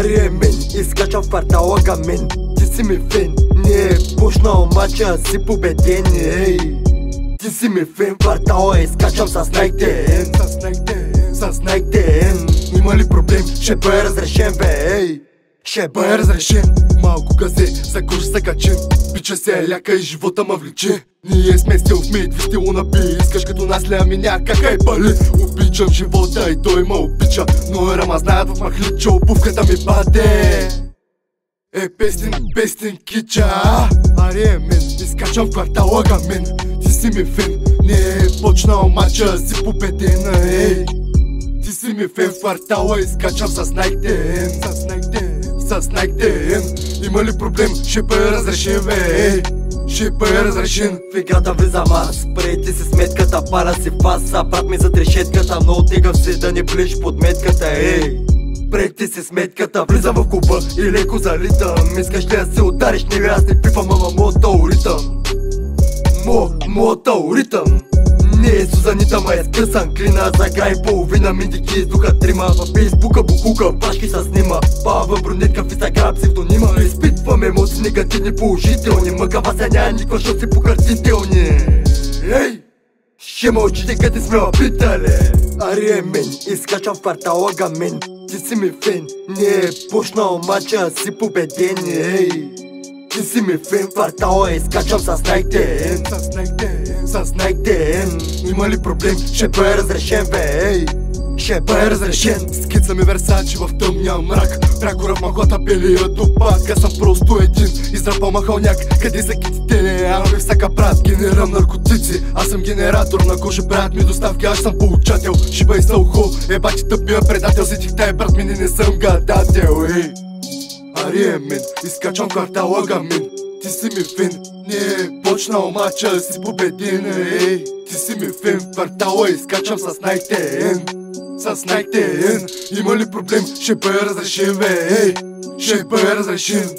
Ария мен, изкачам в квартала Гамен. Ти си ми фен, не е почнал мача, си победен, ей. Ти си ми фен, квартала изкачам с Найктен. С Найктен. Има ли проблем? Ще бъде разрешен, бе, ей. Ще бъде разрешен. Малко газе, за куш се качен. Пича се е ляка и живота ма влече. Ние сме стил в мид, ви стило на би. Искаш като нас ля ми някака и пали. Обичам живота и той ма обича. Но ерама знаят в махлича, обувката ми паде. Пестин кича. Ария мен, изкачам в квартала Гамен. Ти си ми фен, не е почнал мача, си победена, ей. Ти си ми фен в квартала, изкачам с Найктен. С Найктен. Има ли проблем? Ще бъде разрешен, бе, ей. Ще бъде разрешен. В играта влизам аз, преди си сметката, пара си фаса. Брат ми за трешетката, много тегам се да не влиш под метката, ей. Преди си сметката, влизам в клуба и леко залитам. Искаш ли да се удариш, не аз не пипам, ама моята уритъм. Моята уритъм. Не е Сузанита, ма е скъсан клина. За край половина миндики издуха трима. В фейсбука букука, пашки са снима. Пава брунетка в инстаграм псевдонима. Изпитвам емоции негативни, положителни. Мъгава се няма никва, шо си покъртителни. Ей! Ще мълчите къде сме опитали. Ария мен, изкачам в квартала Гамен. Ти си ми фен, не е почнал мача, си победен, ей. Ти си ми фен, квартала изкачам с Найктен. С Найктен. Има ли проблем? Ще бъде разрешен, бе, ей. Ще бъде разрешен. Скица ми Версачи в тъмния мрак. Прякора в мъглата белия дупак. Аз съм просто един издрапал махалняк. Къде са китите, не ами всяка брат. Генерам наркотици, аз съм генератор на кожа. Правят ми доставки, аз съм получател. Шиба и са ухо, ебати тъпия предател. Сетих тай брат ми, не съм гадател, ей. Ария мен, изкачам квартала Гамен. Ти си ми фен, не е почнал мача, си победен, ей. Ти си ми фен, квартала изкачам с Найктен. С Найктен. Има ли проблем? Ще бъде разрешен, бе, ей. Ще бъде разрешен.